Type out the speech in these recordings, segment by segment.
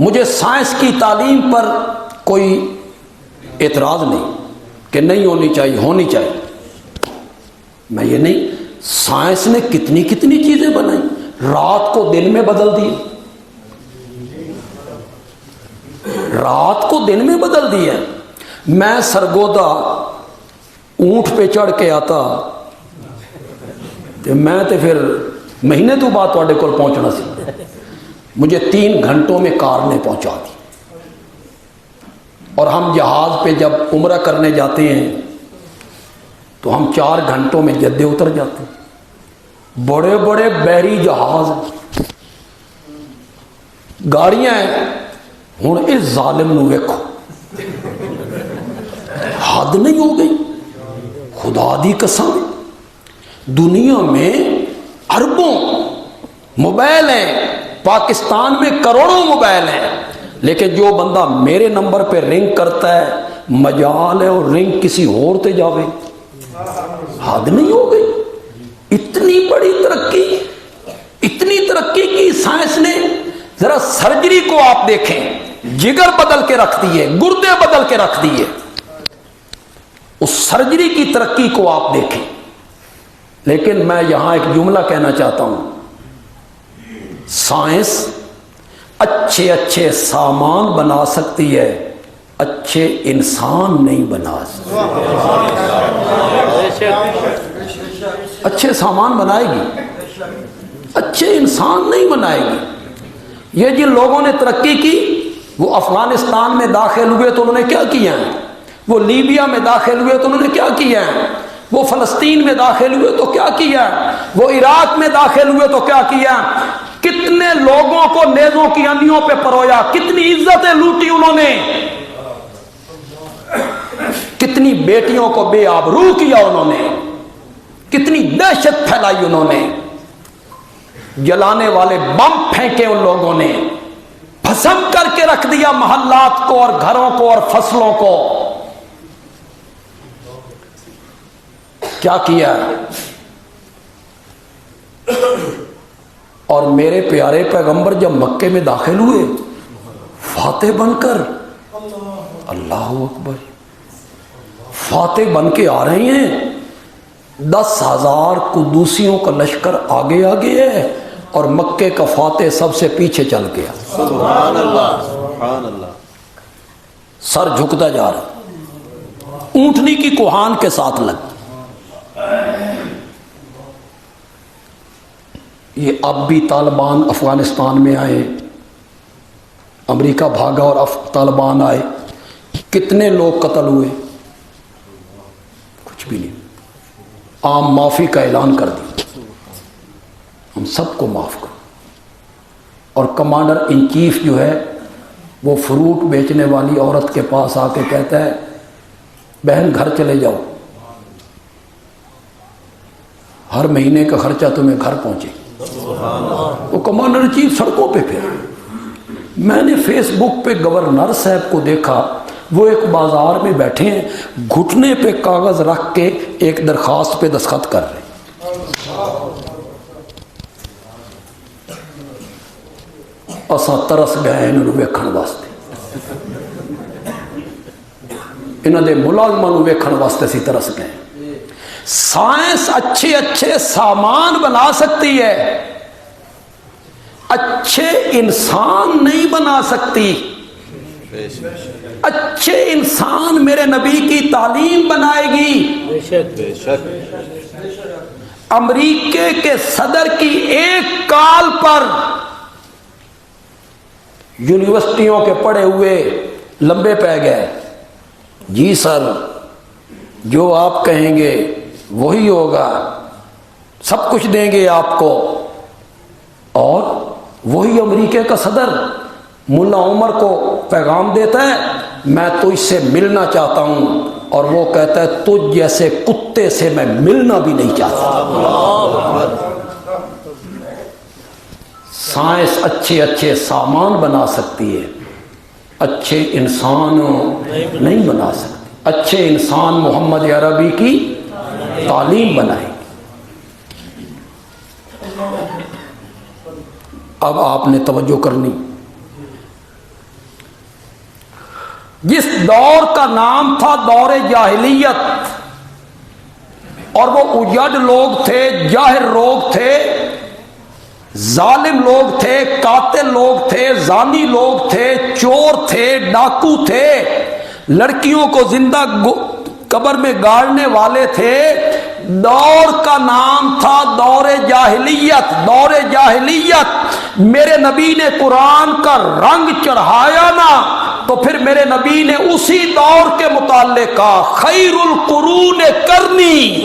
مجھے سائنس کی تعلیم پر کوئی اعتراض نہیں کہ نہیں ہونی چاہیے، ہونی چاہیے. میں یہ نہیں، سائنس نے کتنی کتنی چیزیں بنائی، رات کو دن میں بدل دی، رات کو دن میں بدل دی ہے. میں سرگودا اونٹ پہ چڑھ کے آتا تو میں تو پھر مہینے تو بعد تواڈے کول پہنچنا سی. مجھے 3 گھنٹوں میں کار نے پہنچا دی. اور ہم جہاز پہ جب عمرہ کرنے جاتے ہیں تو ہم 4 گھنٹوں میں جدے اتر جاتے ہیں. بڑے بڑے بحری جہاز ہیں، گاڑیاں ہیں. ہوں اس ظالم نو ویکھو، حد نہیں ہو گئی؟ خدا دی قسم، دنیا میں اربوں موبائل ہیں، پاکستان میں کروڑوں موبائل ہیں، لیکن جو بندہ میرے نمبر پہ رنگ کرتا ہے مجال ہے اور رنگ کسی اور تے جاوے. حد نہیں ہو گئی؟ اتنی بڑی ترقی، اتنی ترقی کی سائنس نے. ذرا سرجری کو آپ دیکھیں، جگر بدل کے رکھ دیے، گردے بدل کے رکھ دیے. اس سرجری کی ترقی کو آپ دیکھیں. لیکن میں یہاں ایک جملہ کہنا چاہتا ہوں، سائنس اچھے اچھے سامان بنا سکتی ہے، اچھے انسان نہیں بنا سکتی. اچھے سامان بنائے گی، اچھے انسان نہیں بنائے گی. یہ جن لوگوں نے ترقی کی وہ افغانستان میں داخل ہوئے تو انہوں نے کیا کیا ہے، وہ لیبیا میں داخل ہوئے تو انہوں نے کیا کیا ہے، وہ فلسطین میں داخل ہوئے تو کیا کیا ہے، وہ عراق میں داخل ہوئے تو کیا کیا. کتنے لوگوں کو نیزوں کی انیوں پہ پرویا، کتنی عزتیں لوٹی انہوں نے، کتنی بیٹیوں کو بے آبرو کیا انہوں نے، کتنی دہشت پھیلائی انہوں نے. جلانے والے بم پھینکے ان لوگوں نے، بھسم کر کے رکھ دیا محلات کو اور گھروں کو اور فصلوں کو. کیا کیا؟ اور میرے پیارے پیغمبر جب مکے میں داخل ہوئے فاتح بن کر، اللہ اکبر، فاتح بن کے آ رہے ہیں. 10,000 قدوسیوں کا لشکر آگے آگے ہے اور مکے کا فاتح سب سے پیچھے چل گیا. سبحان اللہ، سبحان اللہ. سر جھکتا جا رہا، اونٹنی کی کوہان کے ساتھ لگ. یہ اب بھی طالبان افغانستان میں آئے، امریکہ بھاگا اور طالبان آئے. کتنے لوگ قتل ہوئے؟ کچھ بھی نہیں. عام معافی کا اعلان کر دیا، ہم سب کو معاف کرو. اور کمانڈر ان چیف جو ہے وہ فروٹ بیچنے والی عورت کے پاس آ کے کہتا ہے بہن گھر چلے جاؤ، ہر مہینے کا خرچہ تمہیں گھر پہنچے. وہ کمانڈر ان چیف سڑکوں پہ پھر. میں نے فیس بک پہ گورنر صاحب کو دیکھا، وہ ایک بازار میں بیٹھے ہیں، گھٹنے پہ کاغذ رکھ کے ایک درخواست پہ دستخط کر رہے ہیں. اساں ترس گئے انہوں ویکھن واسطے، انہوں دے ملازموں ویکھن واسطے سی ترس گئے. سائنس اچھے اچھے سامان بنا سکتی ہے، اچھے انسان نہیں بنا سکتی. اچھے انسان میرے نبی کی تعلیم بنائے گی. امریکہ کے صدر کی ایک کال پر یونیورسٹیوں کے پڑھے ہوئے لمبے پہ گئے، جی سر جو آپ کہیں گے وہی ہوگا، سب کچھ دیں گے آپ کو. اور وہی امریکہ کا صدر ملا عمر کو پیغام دیتا ہے میں تجھ سے ملنا چاہتا ہوں، اور وہ کہتا ہے تجھ جیسے کتے سے میں ملنا بھی نہیں چاہتا. سائنس اچھے اچھے سامان بنا سکتی ہے، اچھے انسان نہیں بنا سکتی. اچھے انسان محمد عربی کی تعلیم بنائے. اب آپ نے توجہ کرنی، جس دور کا نام تھا دور جاہلیت، اور وہ اجڑ لوگ تھے، جاہل لوگ تھے، ظالم لوگ تھے، قاتل لوگ تھے، زانی لوگ تھے، چور تھے، ڈاکو تھے، لڑکیوں کو زندہ قبر میں گاڑنے والے تھے۔ دور کا نام تھا دور جاہلیت۔ دور جاہلیت میرے نبی نے قرآن کا رنگ چڑھایا نا، تو پھر میرے نبی نے اسی دور کے متعلق کہا خیر القرون کرنی،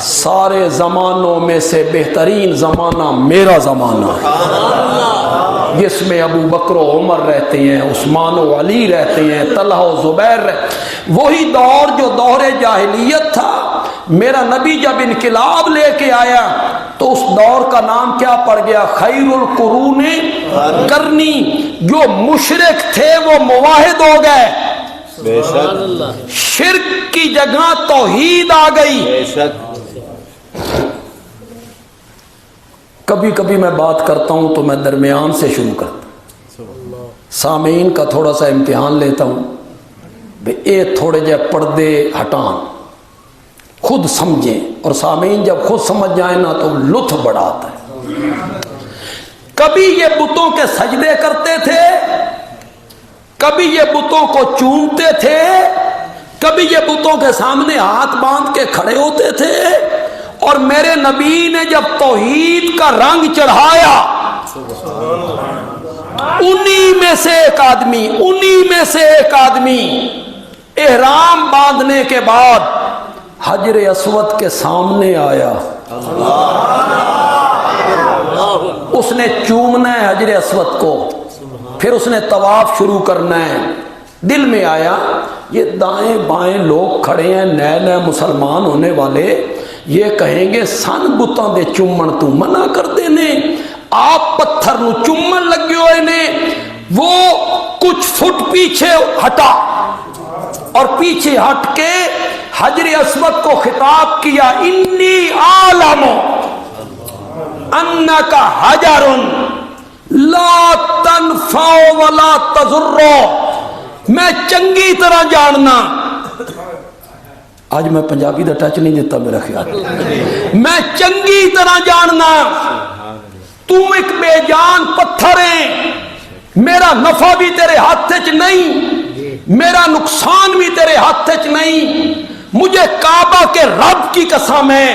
سارے زمانوں میں سے بہترین زمانہ میرا زمانہ ہے، جس میں ابو بکر و عمر رہتے ہیں، عثمان و علی رہتے ہیں، طلحہ و زبیر وہی دور جو دور جاہلیت تھا۔ میرا نبی جب انقلاب لے کے آیا تو اس دور کا نام کیا پڑ گیا؟ خیر القرون کرنی۔ جو مشرک تھے وہ موحد ہو گئے، بے شک شرک کی جگہ توحید آ گئی۔ بے شک کبھی کبھی میں بات کرتا ہوں تو میں درمیان سے شروع کرتا ہوں، سامعین کا تھوڑا سا امتحان لیتا ہوں، اے تھوڑے جے پردے ہٹان، خود سمجھیں، اور سامعین جب خود سمجھ جائیں نا تو لطف بڑا آتا ہے۔ کبھی یہ بتوں کے سجدے کرتے تھے، کبھی یہ بتوں کو چومتے تھے، کبھی یہ بتوں کے سامنے ہاتھ باندھ کے کھڑے ہوتے تھے، اور میرے نبی نے جب توحید کا رنگ چڑھایا، انہی میں سے ایک آدمی احرام باندھنے کے بعد حجر اسود کے سامنے آیا، اس نے چومنا ہے حجر اسود کو، پھر اس نے طواف شروع کرنا ہے۔ دل میں آیا یہ دائیں بائیں لوگ کھڑے ہیں، نئے نئے مسلمان ہونے والے، یہ کہیں گے سن بتاں دے چومن تو منع کر دینے، آپ پتھر نو چومن لگے ہوئے نے۔ وہ کچھ فٹ پیچھے ہٹا اور پیچھے ہٹ کے حجر اسود کو خطاب کیا، انی عالم انک حجر لا تنفع ولا تضر، میں چنگی طرح جاننا، آج میں پنجابی دا ٹچ نہیں دیتا میرا خیال، میں چنگی طرح جاننا تو ایک بے جان پتھر ہے، میرا نفع بھی تیرے ہاتھ چ نہیں، میرا نقصان بھی تیرے ہاتھ چ نہیں، مجھے کعبہ کے رب کی قسم ہے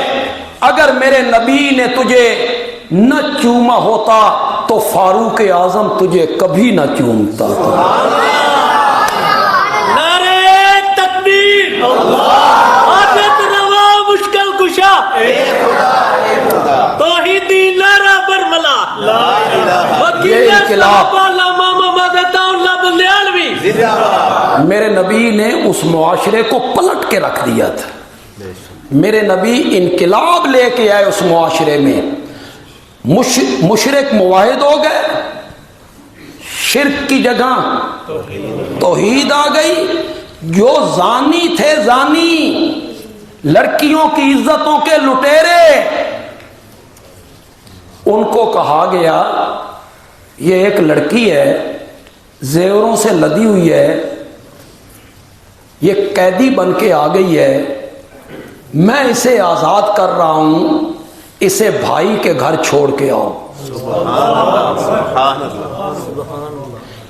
اگر میرے نبی نے تجھے نہ چوما ہوتا تو فاروق اعظم تجھے کبھی نہ چومتا۔ نعرہ تکبیر، حاجت روا مشکل کشا، توحیدی نعرہ برملا، یہ انقلاب میرے نبی نے اس معاشرے کو پلٹ کے رکھ دیا تھا۔ میرے نبی انقلاب لے کے آئے اس معاشرے میں، مشرک موحد ہو گئے، شرک کی جگہ توحید آ گئی۔ جو زانی تھے، زانی لڑکیوں کی عزتوں کے لٹیرے، ان کو کہا گیا یہ ایک لڑکی ہے، زیوروں سے لدی ہوئی ہے، یہ قیدی بن کے آ گئی ہے، میں اسے آزاد کر رہا ہوں، اسے بھائی کے گھر چھوڑ کے آؤ،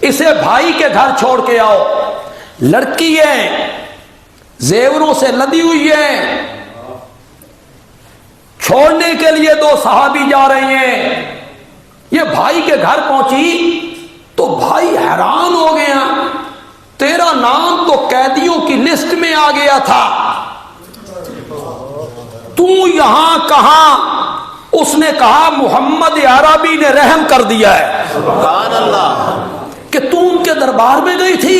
اسے بھائی کے گھر چھوڑ کے آؤ۔ لڑکی ہے، زیوروں سے لدی ہوئی ہے، چھوڑنے کے لیے دو صحابی جا رہے ہیں، یہ بھائی کے گھر پہنچی تو بھائی حیران ہو گیا، تیرا نام تو قیدیوں کی لسٹ میں آ گیا تھا، تو یہاں کہاں؟ اس نے کہا محمد عربی نے رحم کر دیا ہے سبحان اللہ کہ تو ان کے دربار میں گئی تھی۔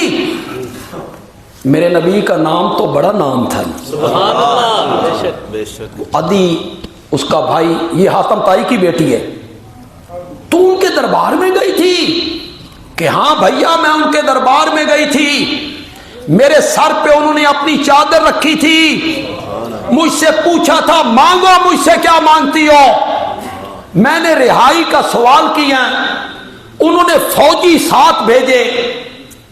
میرے نبی کا نام تو بڑا نام تھا، سبحان اللہ، بے شک عدی اس کا بھائی، یہ حاتم طائی کی بیٹی ہے، تو ان کے دربار میں گئی تھی؟ کہ ہاں بھیا میں ان کے دربار میں گئی تھی، میرے سر پہ انہوں نے اپنی چادر رکھی تھی، مجھ سے پوچھا تھا مانگو مجھ سے کیا مانگتی ہو، میں نے رہائی کا سوال کیا، انہوں نے فوجی ساتھ بھیجے،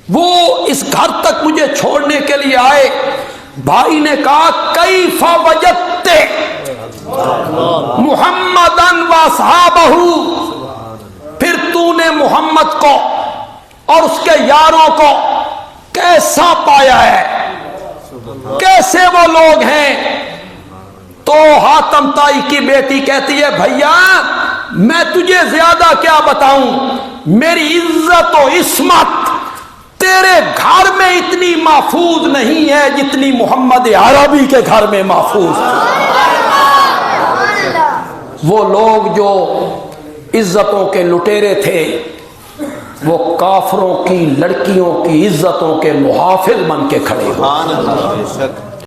وہ اس گھر تک مجھے چھوڑنے کے لیے آئے. بھائی نے کہا کیف وجدت محمدن واصحابہ، پھر تو نے محمد کو اور اس کے یاروں کو کیسا پایا ہے، کیسے وہ لوگ ہیں؟ تو حاتم طائی کی بیٹی کہتی ہے بھیا میں تجھے زیادہ کیا بتاؤں، میری عزت و عصمت تیرے گھر میں اتنی محفوظ نہیں ہے جتنی محمد عربی کے گھر میں محفوظ ہے. وہ لوگ جو عزتوں کے لٹیرے تھے وہ کافروں کی لڑکیوں کی عزتوں کے محافظ بن کے کھڑے ہوئے. سبحان اللہ. بے شک